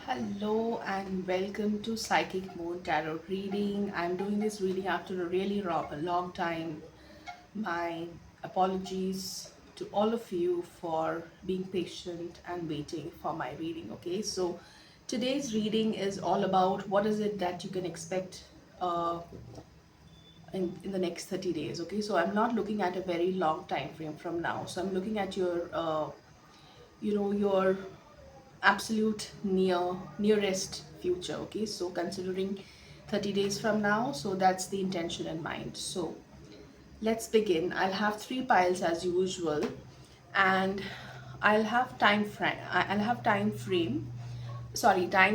Hello and welcome to Psychic Moon Tarot reading. I'm doing this reading after a really long time. My apologies to all of you for being patient and waiting for my reading. Okay, so today's reading is all about what is it that you can expect uh, in the next 30 days. Okay, so I'm not looking at a very long time frame from now. So I'm looking at your absolute nearest future. Okay, so considering 30 days from now, so that's the intention in mind. So let's begin. I'll have three piles as usual, and I'll have time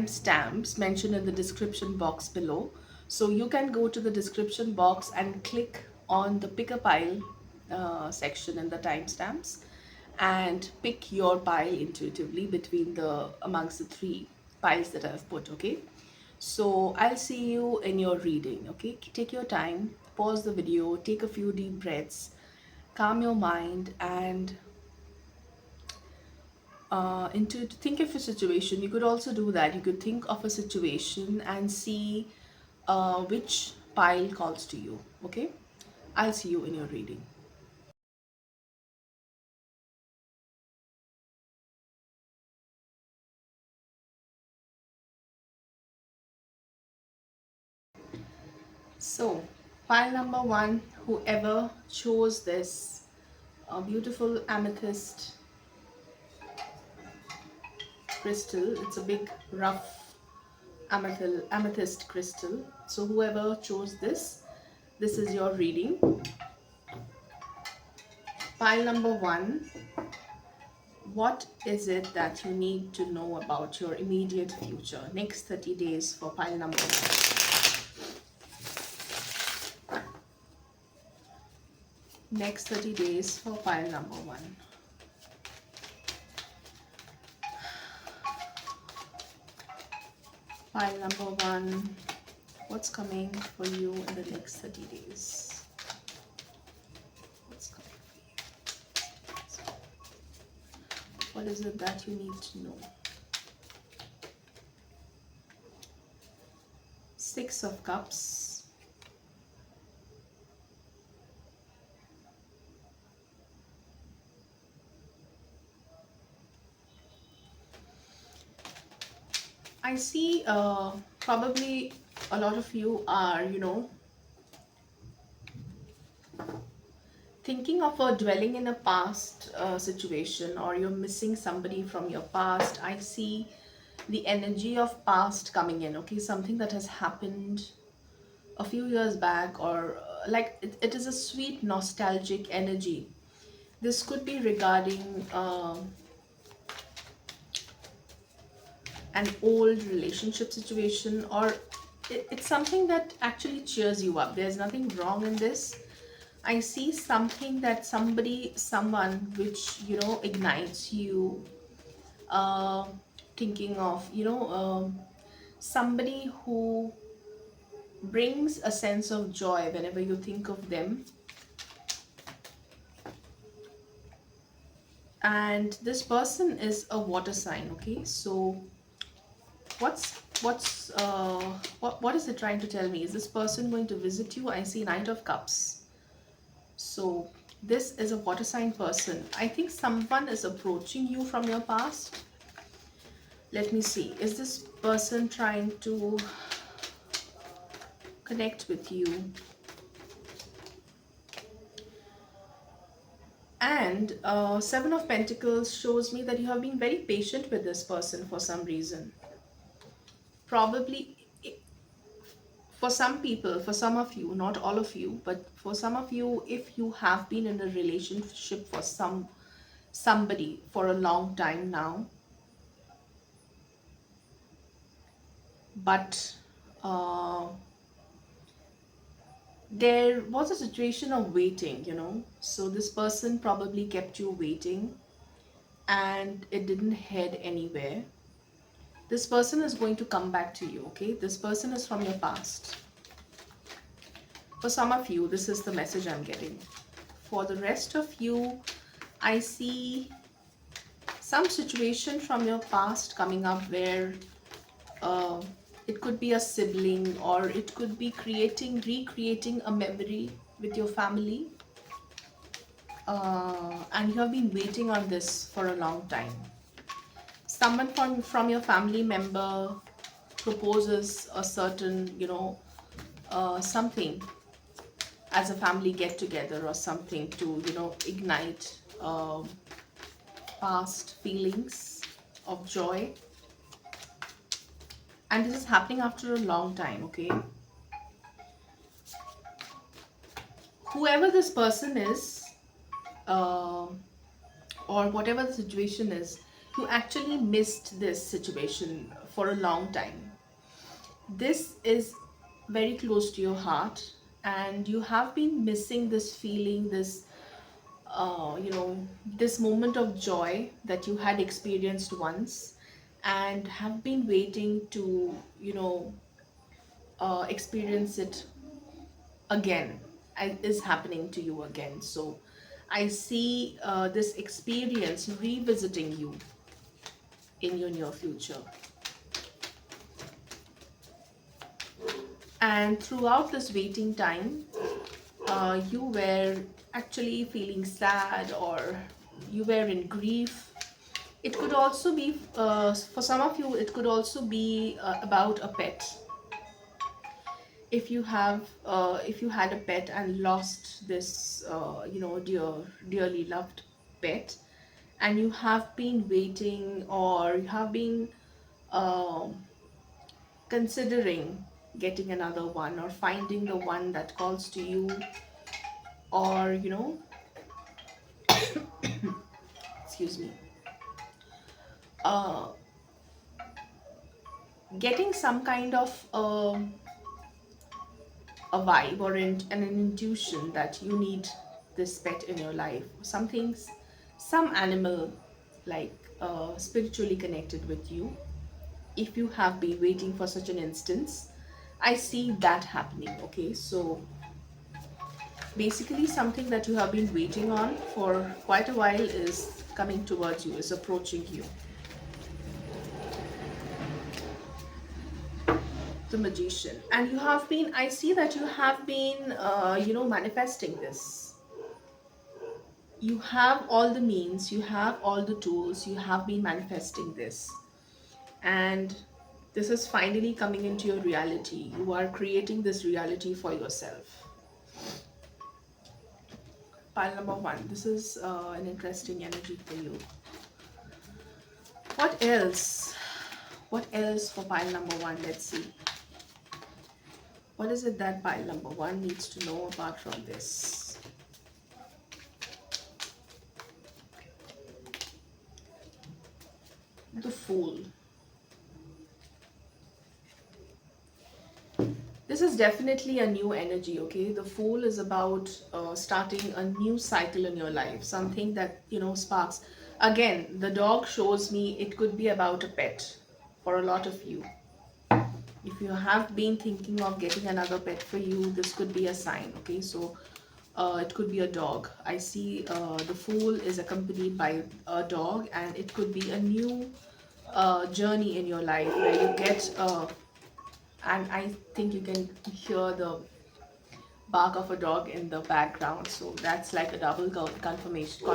stamps mentioned in the description box below. So you can go to the description box and click on the pick a pile section in the timestamps and pick your pile intuitively between the amongst the three piles that I've put. Okay, so I'll see you in your reading. Okay, take your time, pause the video, take a few deep breaths, calm your mind, and into to think of a situation. You could also do that. You could think of a situation and see which pile calls to you. Okay, I'll see you in your reading. So pile number one, whoever chose this beautiful amethyst crystal, it's a big rough amethyst crystal. So whoever chose this is your reading. Pile number one, what is it that you need to know about your immediate future? Next 30 days for pile number one. Next 30 days for pile number one. Pile number one, what's coming for you in the next 30 days? What's coming for you? What is it that you need to know? Six of Cups. I see probably a lot of you are, thinking of a dwelling in a past situation, or you're missing somebody from your past. I see the energy of past coming in. Okay, something that has happened a few years back, or it is a sweet nostalgic energy. This could be regarding an old relationship situation, or it's something that actually cheers you up. There's nothing wrong in this. I see something that someone which ignites you, uh, thinking of somebody who brings a sense of joy whenever you think of them. And this person is a water sign. Okay, so what is it trying to tell me? Is this person going to visit you? I see Knight of Cups. So this is a water sign person. I think someone is approaching you from your past. Let me see. Is this person trying to connect with you? And Seven of Pentacles shows me that you have been very patient with this person for some reason. Probably for some people, for some of you, not all of you, but for some of you, if you have been in a relationship for somebody for a long time now, but uh, there was a situation of waiting, so this person probably kept you waiting and it didn't head anywhere. This person is going to come back to you. Okay, this person is from your past. For some of you, this is the message I'm getting. For the rest of you, I see some situation from your past coming up where uh, it could be a sibling, or it could be recreating a memory with your family, and you have been waiting on this for a long time. Someone from your family member proposes a certain, something as a family get together or something to, ignite past feelings of joy. And this is happening after a long time, okay? Whoever this person is, uh, or whatever the situation is, you actually missed this situation for a long time. This is very close to your heart, and you have been missing this feeling, this this moment of joy that you had experienced once, and have been waiting to experience it again, is happening to you again. So I see this experience revisiting you in your near future. And throughout this waiting time, you were actually feeling sad, or you were in grief. It could also be, for some of you, it could also be about a pet. If you had a pet and lost this, dearly loved pet, and you have been waiting, or you have been um considering getting another one, or finding the one that calls to you, or excuse me, uh, getting some kind of a vibe, or an intuition that you need this pet in your life, some animal, like spiritually connected with you. If you have been waiting for such an instance, I see that happening. Okay, so basically something that you have been waiting on for quite a while is coming towards you, is approaching you. The Magician. And you have been, I see that you have been manifesting this. You have all the means, you have all the tools, you have been manifesting this, and this is finally coming into your reality. You are creating this reality for yourself. Pile number one, this is an interesting energy for you. What else for pile number one? Let's see. What is it that pile number one needs to know apart from this? The Fool. This is definitely a new energy, okay? The Fool is about starting a new cycle in your life, something that, sparks. Again, the dog shows me it could be about a pet for a lot of you. If you have been thinking of getting another pet for you, this could be a sign, okay? So it could be a dog. I see the Fool is accompanied by a dog, and it could be a new journey in your life where you get and I think you can hear the bark of a dog in the background. So that's like a double confirmation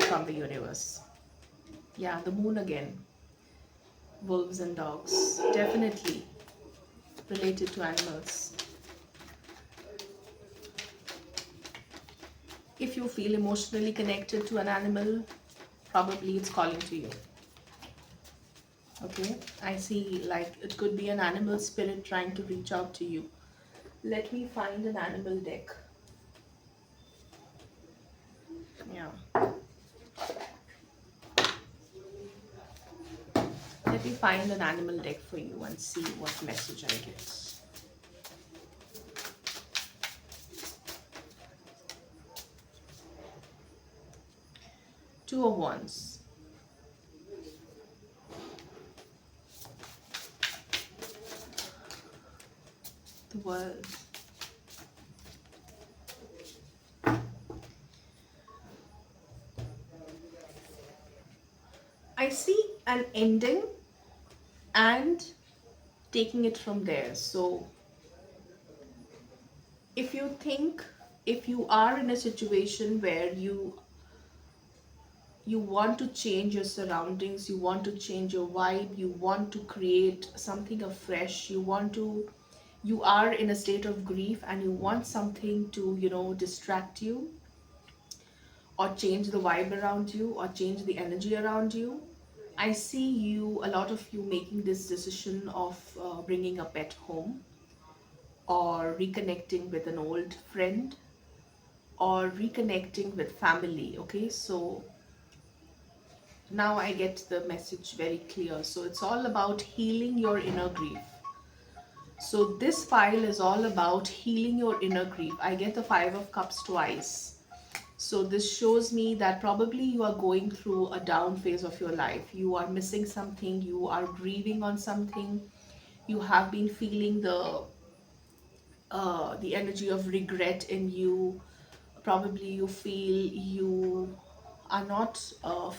from the universe. Yeah, the moon again. Wolves and dogs. Definitely related to animals. If you feel emotionally connected to an animal, probably it's calling to you. Okay, I see like it could be an animal spirit trying to reach out to you. Let me find an animal deck. Yeah. Let me find an animal deck for you and see what message I get. Two of Wands. The World. I see an ending and taking it from there. So if you think, if you are in a situation where you want to change your surroundings, you want to change your vibe, you want to create something afresh, you are in a state of grief and you want something to, distract you or change the vibe around you or change the energy around you, I see a lot of you making this decision of bringing a pet home or reconnecting with an old friend or reconnecting with family. Okay, so now I get the message very clear. So it's all about healing your inner grief. So this file is all about healing your inner grief. I get the Five of Cups twice. So this shows me that probably you are going through a down phase of your life. You are missing something, you are grieving on something, you have been feeling the energy of regret in you. Probably you feel you are not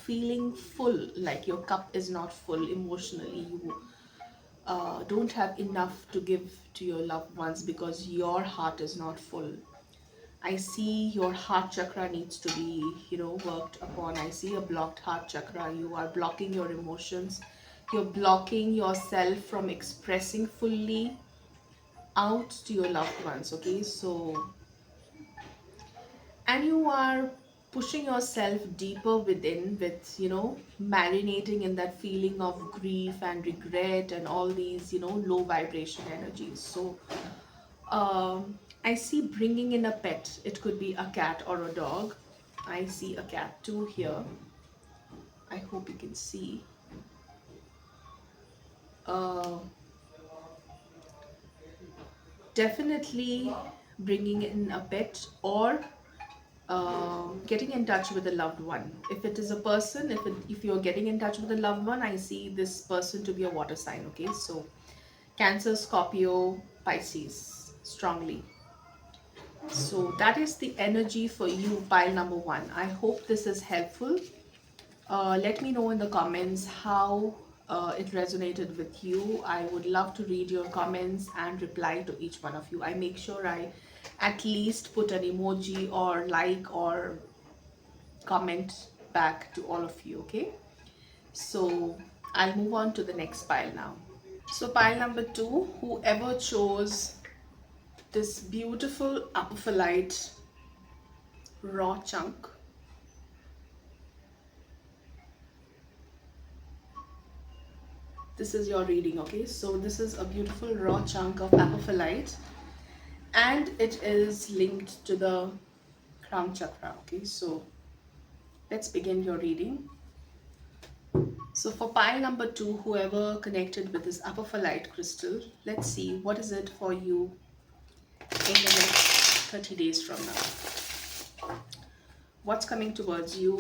feeling full, like your cup is not full emotionally. You don't have enough to give to your loved ones because your heart is not full. I see your heart chakra needs to be, worked upon. I see a blocked heart chakra. You are blocking your emotions. You're blocking yourself from expressing fully out to your loved ones. Okay, so, and you are pushing yourself deeper within with, marinating in that feeling of grief and regret and all these, low vibration energies. So, I see bringing in a pet. It could be a cat or a dog. I see a cat too here. I hope you can see. Uh, Definitely bringing in a pet or getting in touch with a loved one. If it is a person, if you're getting in touch with a loved one, I see this person to be a water sign. Okay, so Cancer, Scorpio, Pisces, strongly. So that is the energy for you, pile number one. I hope this is helpful. Let me know in the comments how it resonated with you. I would love to read your comments and reply to each one of you. I make sure I at least put an emoji or like or comment back to all of you. Okay, so I'll move on to the next pile now. So pile number two, whoever chose this beautiful apophyllite raw chunk, this is your reading. Okay, so this is a beautiful raw chunk of apophyllite and it is linked to the crown chakra. Okay, so let's begin your reading. So for pile number two, whoever connected with this apophyllite crystal, let's see what is it for you in the next 30 days from now. What's coming towards you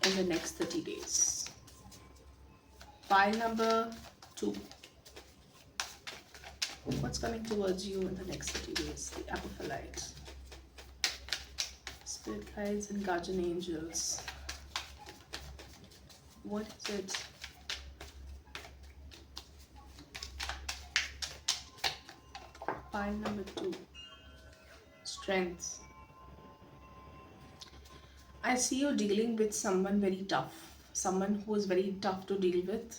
in the next 30 days? Pile number two, what's coming towards you in the next 30 days? The apophyllite. Spirit guides and guardian angels. What is it? Pile number two, strength. I see you dealing with someone very tough, someone who is very tough to deal with,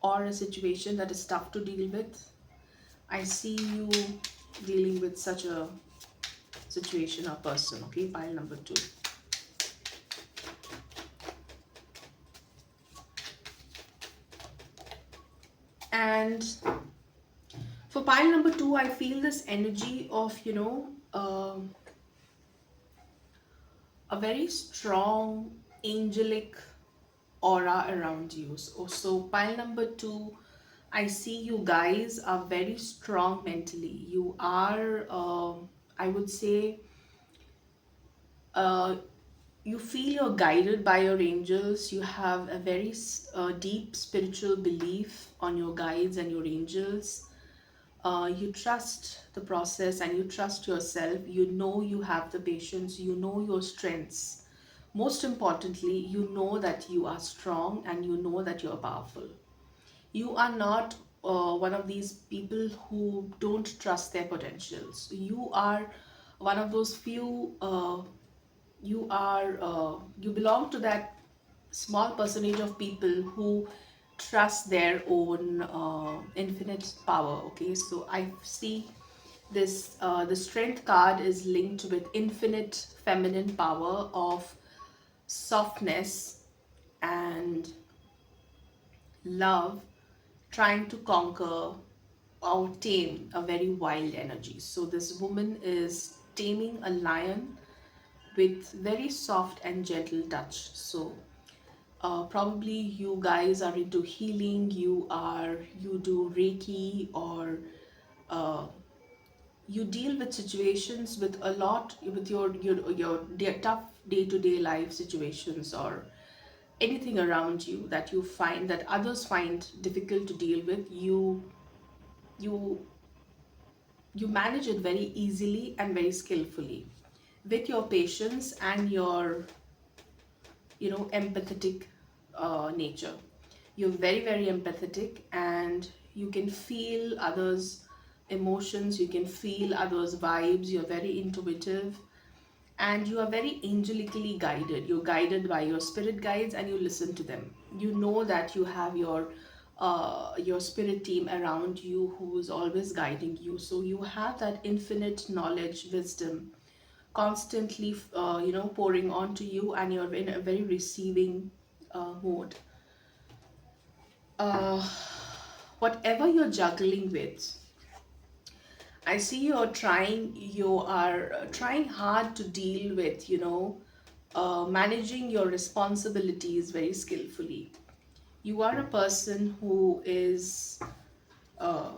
or a situation that is tough to deal with. I see you dealing with such a situation or person. Okay, pile number two. And for pile number two, I feel this energy of, a very strong angelic aura around you. So pile number two, I see you guys are very strong mentally. You are, I would say, uh, you feel you're guided by your angels. You have a very deep spiritual belief on your guides and your angels. You trust the process and you trust yourself. You know you have the patience. You know your strengths. Most importantly, you know that you are strong and you know that you're powerful. You are not one of these people who don't trust their potentials. You are one of those few, you belong to that small percentage of people who trust their own infinite power. Okay, so I see this, the strength card is linked with infinite feminine power of softness and love, trying to conquer or tame a very wild energy. So this woman is taming a lion with very soft and gentle touch. So probably you guys are into healing, you do reiki, or uh, you deal with situations with a lot, with your tough day-to-day life situations, or anything around you that you find that others find difficult to deal with. You you manage it very easily and very skillfully with your patience and your, empathetic nature. You're very, very empathetic, and you can feel others emotions, you can feel others vibes. You're very intuitive, and you are very angelically guided. You're guided by your spirit guides, and you listen to them. You know that you have your spirit team around you who is always guiding you. So you have that infinite knowledge, wisdom, constantly pouring onto you, and you're in a very receiving mode. uh, Whatever you're juggling with, I see you are trying hard to deal with, managing your responsibilities very skillfully. You are a person who is uh,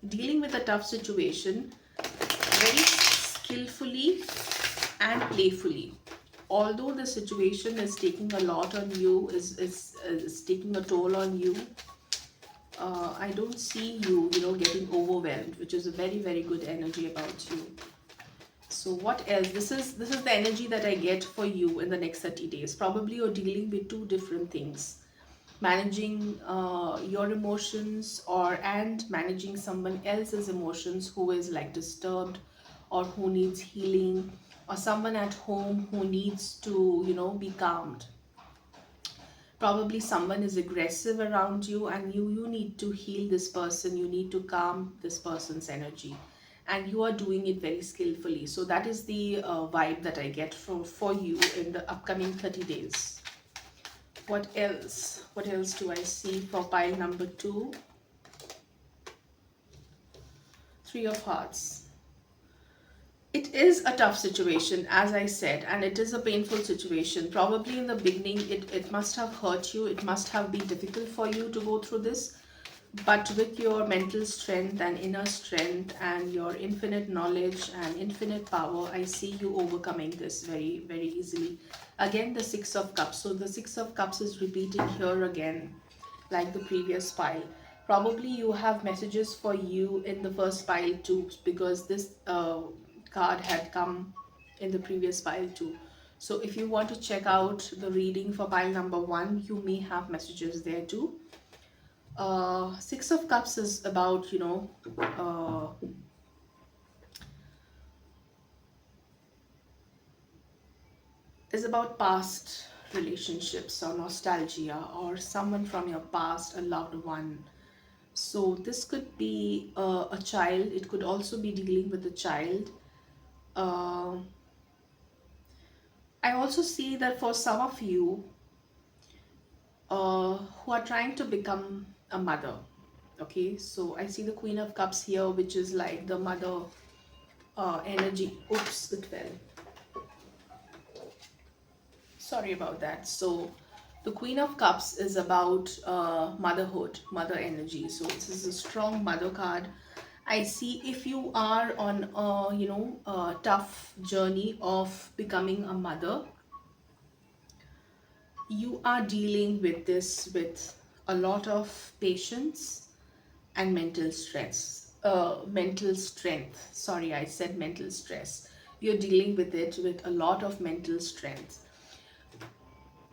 dealing with a tough situation very skillfully and playfully. Although the situation is taking a lot on you, is taking a toll on you, I don't see you, getting overwhelmed, which is a very, very good energy about you. So what else? This is the energy that I get for you in the next 30 days. Probably you're dealing with two different things: managing your emotions, and managing someone else's emotions who is like disturbed, or who needs healing, or someone at home who needs to, be calmed. Probably someone is aggressive around you, and you need to heal this person, you need to calm this person's energy, and you are doing it very skillfully. So that is the vibe that I get for you in the upcoming 30 days. What else do I see for pile number 2? Three of Hearts. It is a tough situation, as I said, and it is a painful situation. Probably in the beginning, it must have hurt you, it must have been difficult for you to go through this. But with your mental strength and inner strength and your infinite knowledge and infinite power, I see you overcoming this very, very easily. Again, the Six of Cups. So the Six of Cups is repeating here again, like the previous pile. Probably you have messages for you in the first pile too, because this card had come in the previous pile too. So if you want to check out the reading for pile number 1, you may have messages there too. Six of Cups is about, is about past relationships, or nostalgia, or someone from your past, a loved one. So this could be a child. It could also be dealing with a child. Uh, I also see that for some of you who are trying to become a mother. Okay, so I see the Queen of Cups here, which is like the mother energy. Oops, it fell. Sorry about that. So the Queen of Cups is about motherhood, mother energy. So this is a strong mother card. I see if you are on a, a tough journey of becoming a mother, you are dealing with this with a lot of patience and mental stress. Mental strength. Sorry, I said mental stress. You're dealing with it with a lot of mental strength.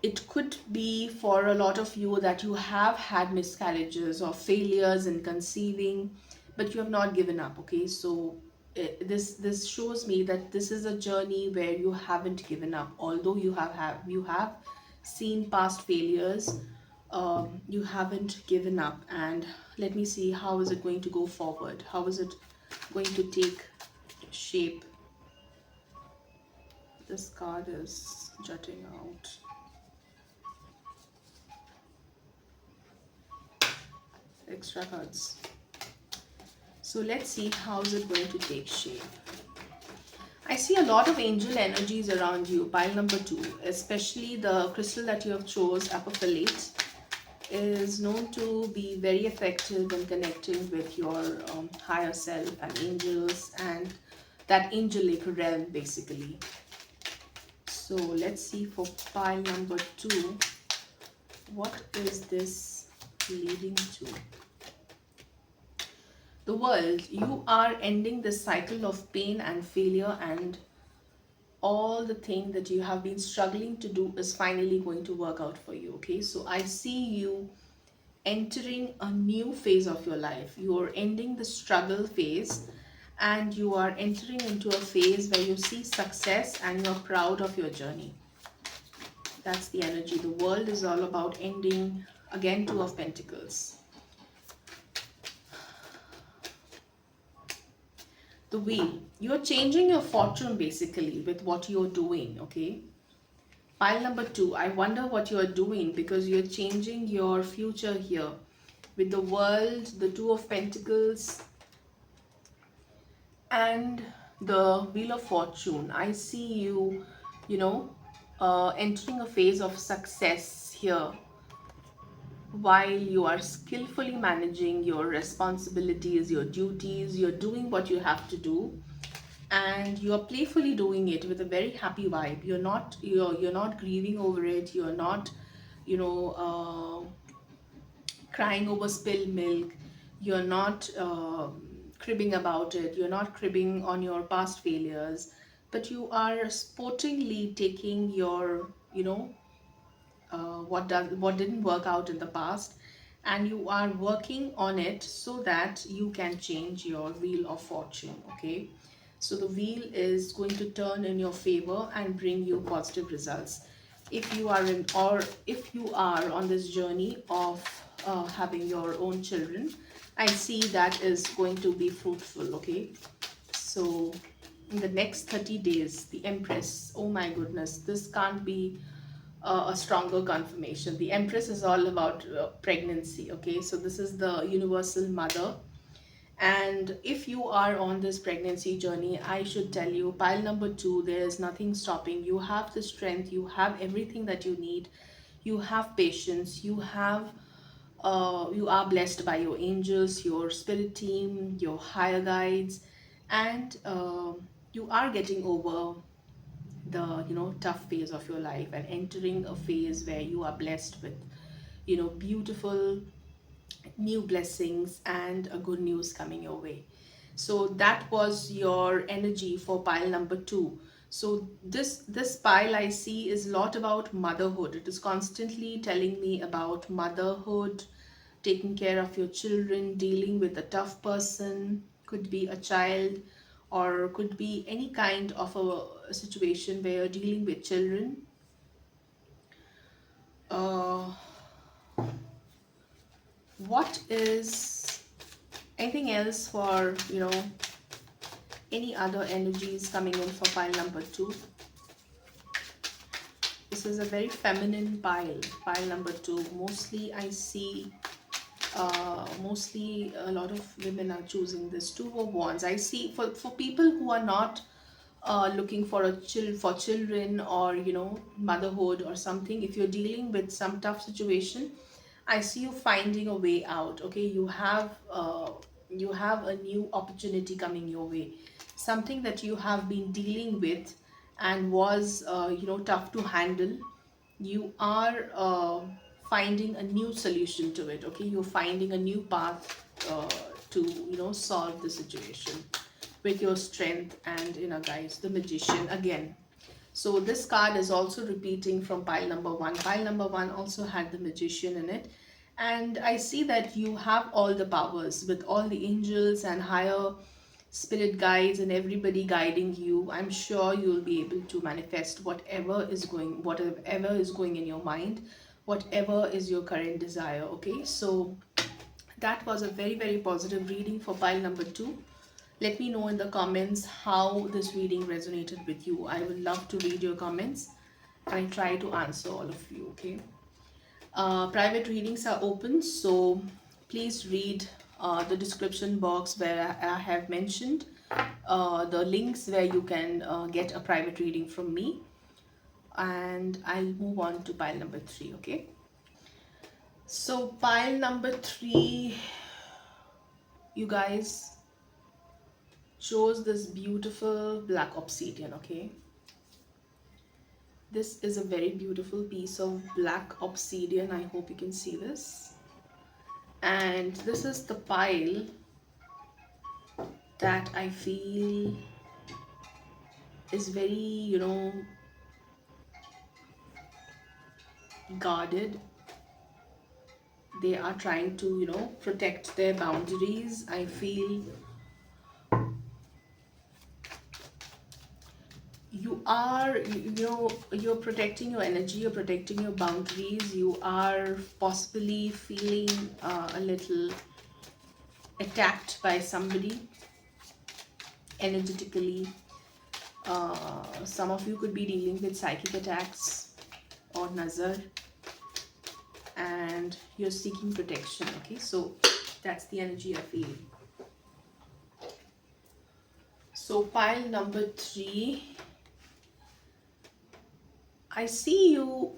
it could be for a lot of you that you have had miscarriages or failures in conceiving, but you have not given up. Okay, so this shows me that this is a journey where you haven't given up, although you have seen past failures. You haven't given up. And let me see, how is it going to go forward, how is it going to take shape. This card is jutting out. Extra cards. So let's see how is it going to take shape. I see a lot of angel energies around you, pile number 2, especially the crystal that you have chose, Apophyllite, is known to be very effective in connecting with your higher self and angels and that angelic realm basically. So let's see for pile number 2, what is this leading to? The world, you are ending this cycle of pain and failure, and all the thing that you have been struggling to do is finally going to work out for you. Okay, so I see you entering a new phase of your life. You are ending the struggle phase and you are entering into a phase where you see success and you're proud of your journey. That's the energy. The world is all about ending. Again, 2 of Pentacles. The wheel. You're changing your fortune basically with what you're doing, okay? Pile number 2. I wonder what you're doing, because you're changing your future here. With the world, the 2 of Pentacles, and the Wheel of Fortune. I see you, you know, entering a phase of success here, while you are skillfully managing your responsibilities, your duties. You're doing what you have to do, and you are playfully doing it with a very happy vibe. You're not grieving over it. You're not, you know, crying over spilled milk. You're not cribbing about it. You're not cribbing on your past failures, but you are sportingly taking your, what didn't work out in the past, and you are working on it so that you can change your wheel of fortune. Okay, so the wheel is going to turn in your favor and bring you positive results. If you are in, or if you are on this journey of having your own children, I see that is going to be fruitful. Okay, so in the next 30 days, the Empress, oh my goodness, this can't be a stronger confirmation. The Empress is all about pregnancy. Okay, so this is the universal mother, and if you are on this pregnancy journey, I should tell you, pile number 2, there is nothing stopping. You have the strength, you have everything that you need, you have patience, you are blessed by your angels, your spirit team, your higher guides, and you are getting over the tough phase of your life and entering a phase where you are blessed with beautiful new blessings and a good news coming your way. So that was your energy for pile number 2. So this pile I see is a lot about motherhood. It is constantly telling me about motherhood, taking care of your children, dealing with a tough person, could be a child, or could be any kind of a situation where you're dealing with children. uh, what is anything else for any other energies coming in for pile number 2? This is a very feminine pile number 2. Mostly I see mostly a lot of women are choosing this 2 of wands. I see for people who are not looking for for children, or motherhood or something. If you're dealing with some tough situation, I see you finding a way out. Okay, you have a new opportunity coming your way. Something that you have been dealing with and was tough to handle, you are finding a new solution to it. Okay, you're finding a new path to solve the situation with your strength and guys. The Magician again. So this card is also repeating from pile number one. Pile number one also had the magician in it. And I see that you have all the powers with all the angels and higher spirit guides and everybody guiding you. I'm sure you'll be able to manifest whatever is going in your mind, whatever is your current desire. Okay, so that was a very, very positive reading for pile number two. Let me know in the comments how this reading resonated with you. I would love to read your comments and I try to answer all of you. Okay. Private readings are open, so please read the description box where I have mentioned the links where you can get a private reading from me. And I'll move on to pile number three. Okay. So pile number three, you guys, shows this beautiful black obsidian. Okay, this is a very beautiful piece of black obsidian. I hope you can see this. And this is the pile that I feel is very, guarded. They are trying to, protect their boundaries. I feel you're protecting your energy, you're protecting your boundaries. You are possibly feeling a little attacked by somebody energetically. Some of you could be dealing with psychic attacks or nazar, and you're seeking protection. Okay, so that's the energy I feel. So pile number three, I see you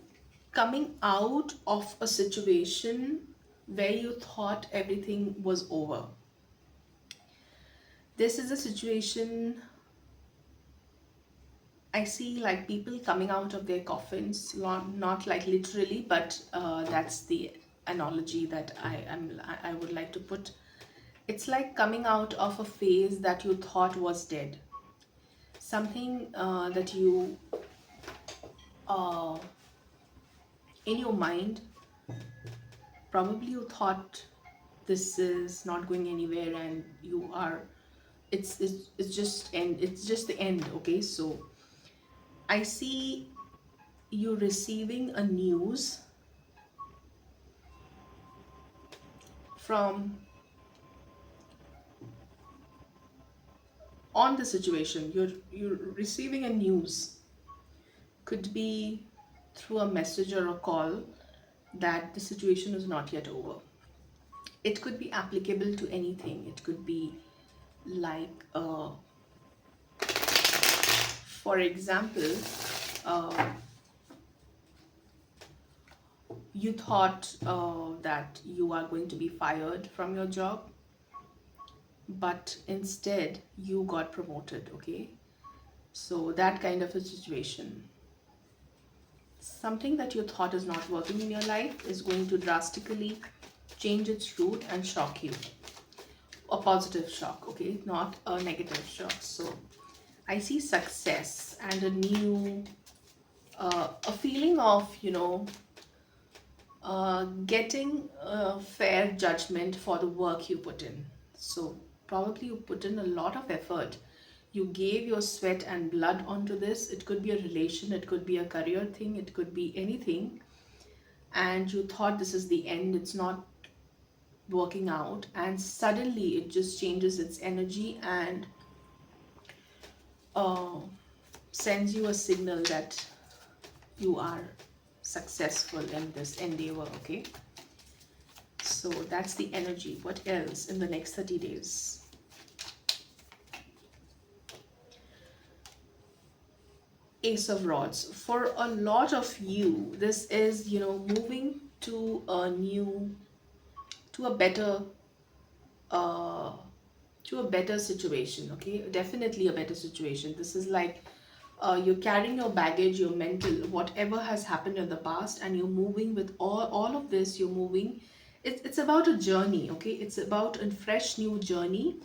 coming out of a situation where you thought everything was over. This is a situation I see, like people coming out of their coffins, not like literally, but that's the analogy that I would like to put. It's like coming out of a phase that you thought was dead. Something that you, uh, in your mind, probably you thought this is not going anywhere, and you are, it's just end. It's just the end. Okay, so I see you receiving a news from on the situation. You're receiving a news, could be through a message or a call, that the situation is not yet over. It could be applicable to anything. It could be like, for example, uh, you thought that you are going to be fired from your job, but instead you got promoted. Okay, so that kind of a situation. Something that you thought is not working in your life is going to drastically change its route and shock you. A positive shock, okay, not a negative shock. So I see success and a new, a feeling of, getting a fair judgment for the work you put in. So probably you put in a lot of effort. You gave your sweat and blood onto this. It could be a relation, it could be a career thing, it could be anything. And you thought this is the end, it's not working out. And suddenly it just changes its energy and uh, sends you a signal that you are successful in this endeavor. Okay, so that's the energy. What else in the next 30 days? Ace of Rods. For a lot of you, this is, moving to a new, to a better, uh to a better situation. Okay, definitely a better situation. This is like, you're carrying your baggage, your mental, whatever has happened in the past, and you're moving with all of this. You're moving. It's about a journey. Okay, it's about a fresh new journey.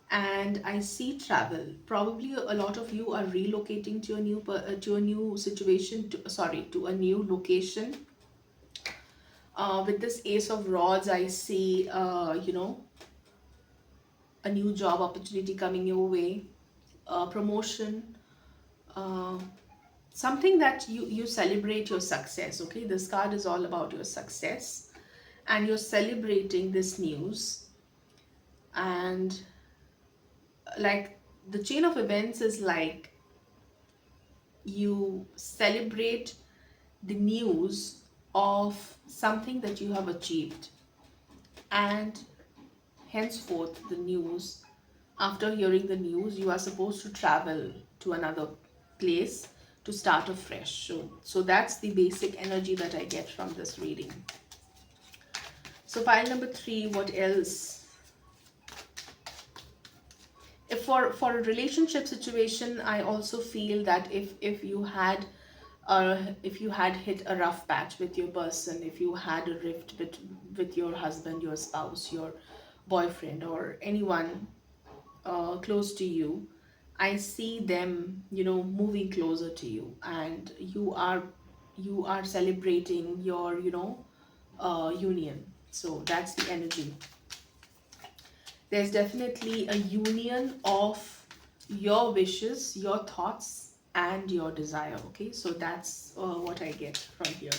and I see travel. Probably a lot of you are relocating to a to a new situation, to, sorry, to a new location. With this Ace of Rods, I see, a new job opportunity coming your way, promotion, uh, something that you celebrate your success. Okay, this card is all about your success, and you're celebrating this news. And like the chain of events is like you celebrate the news of something that you have achieved, and henceforth the news, after hearing the news, you are supposed to travel to another place to start afresh. So that's the basic energy that I get from this reading. So pile number 3, what else? If for a relationship situation, I also feel that if you had if you had hit a rough patch with your person, if you had a rift with your husband, your spouse, your boyfriend, or anyone close to you, I see them, moving closer to you, and you are celebrating your, union. So that's the energy. There's definitely a union of your wishes, your thoughts, and your desire. Okay, so that's what I get from here.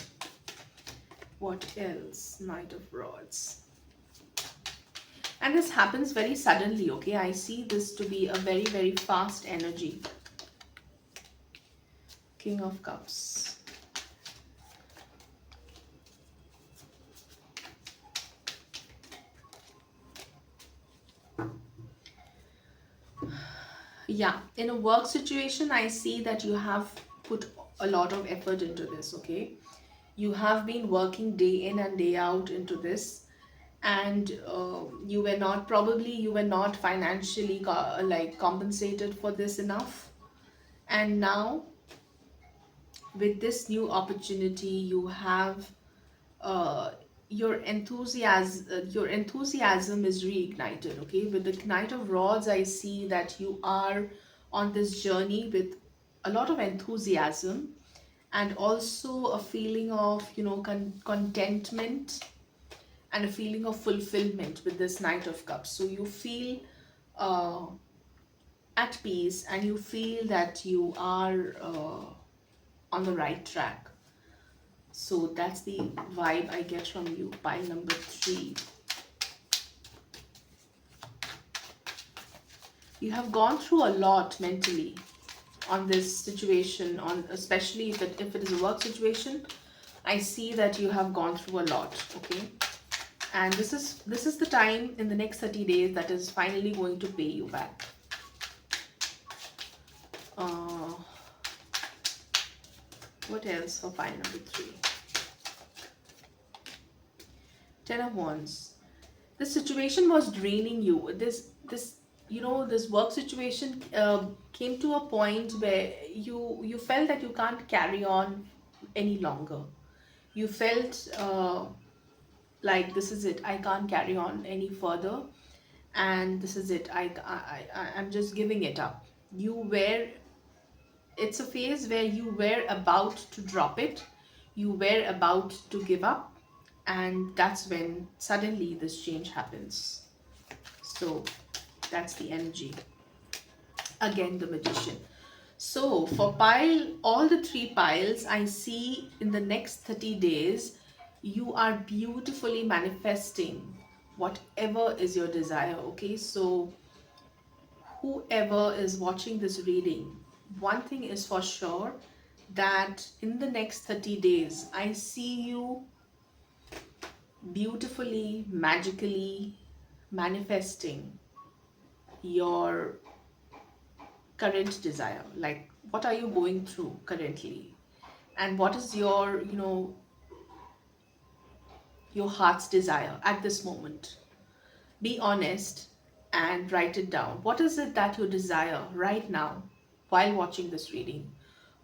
What else? Knight of Rods. And this happens very suddenly. Okay, I see this to be a very, very fast energy. King of Cups. Yeah, in a work situation, I see that you have put a lot of effort into this. Okay, you have been working day in and day out into this, and you were not, probably you were not financially like compensated for this enough. And now with this new opportunity, you have uh, your enthusiasm is reignited. Okay, with the Knight of Rods, I see that you are on this journey with a lot of enthusiasm, and also a feeling of, contentment, and a feeling of fulfillment with this Knight of Cups. So you feel uh, at peace, and you feel that you are on the right track. So that's the vibe I get from you. Pile number 3. You have gone through a lot mentally on this situation, on especially if it is a work situation. I see that you have gone through a lot. Okay, and this is the time in the next 30 days that is finally going to pay you back. uh, what else for pile number 3? Ten of Wands. This situation was draining you. This work situation came to a point where you felt that you can't carry on any longer. You felt like this is it, I can't carry on any further, and this is it, I'm just giving it up. You were It's a phase where you were about to drop it, you were about to give up, and that's when suddenly this change happens. So that's the energy. Again, the Magician. So for pile, all the 3 piles, I see in the next 30 days, you are beautifully manifesting whatever is your desire. Okay, so whoever is watching this reading, one thing is for sure, that in the next 30 days, I see you beautifully, magically manifesting your current desire. Like, what are you going through currently? And what is your heart's desire at this moment? Be honest and write it down. What is it that you desire right now while watching this reading?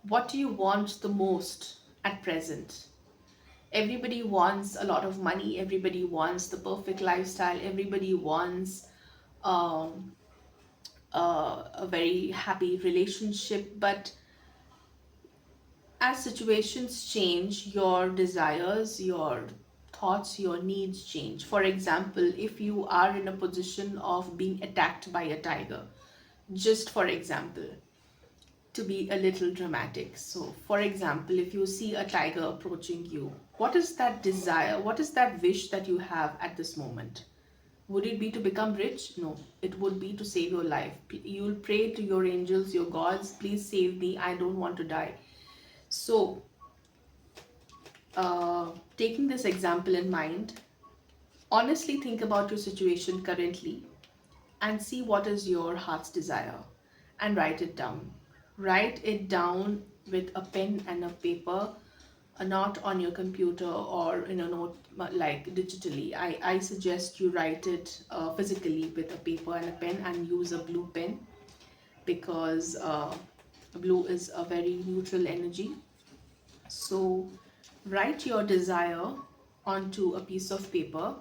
What do you want the most at present? Everybody wants a lot of money, everybody wants the perfect lifestyle, everybody wants um, a very happy relationship, but as situations change, your desires, your thoughts, your needs change. For example, if you are in a position of being attacked by a tiger, just for example, to be a little dramatic. So, for example, if you see a tiger approaching you, what is that desire? What is that wish that you have at this moment? Would it be to become rich? No, it would be to save your life. You'll pray to your angels, your gods, please save me. I don't want to die. So, uh, taking this example in mind, honestly think about your situation currently and see what is your heart's desire and write it down. Write it down with a pen and a paper, not on your computer or in a note like digitally. I suggest you write it physically with a paper and a pen, and use a blue pen because blue is a very neutral energy. So write your desire onto a piece of paper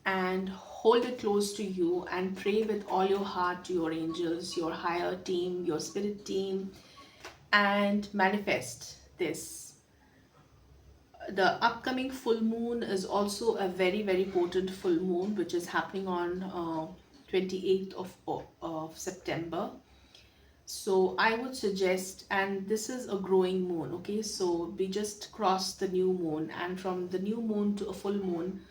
and hold it close to you and pray with all your heart to your angels, your higher team, your spirit team, and manifest this. The upcoming full moon is also a very, very potent full moon, which is happening on 28th of September. So I would suggest, and this is a growing moon, okay? So we just crossed the new moon, and from the new moon to a full moon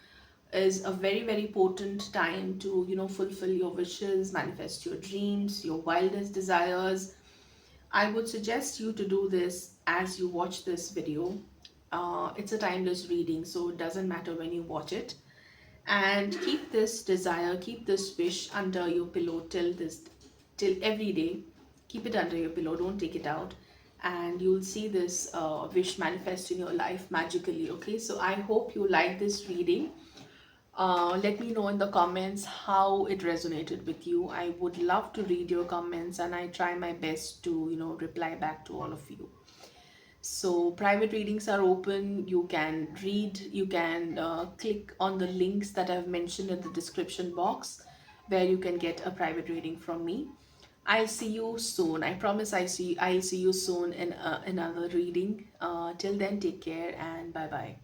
is a very, very potent time to, fulfill your wishes, manifest your dreams, your wildest desires. I would suggest you to do this as you watch this video. It's a timeless reading, so it doesn't matter when you watch it. And keep this desire, keep this wish under your pillow till every day. Keep it under your pillow, don't take it out, and you'll see this wish manifest in your life magically. Okay, so I hope you like this reading. Let me know in the comments how it resonated with you. I would love to read your comments, and I try my best to, reply back to all of you. So private readings are open. You can read, you can click on the links that I've mentioned in the description box where you can get a private reading from me. I'll see you soon. I promise I'll see you soon in another reading. Till then, take care and bye bye.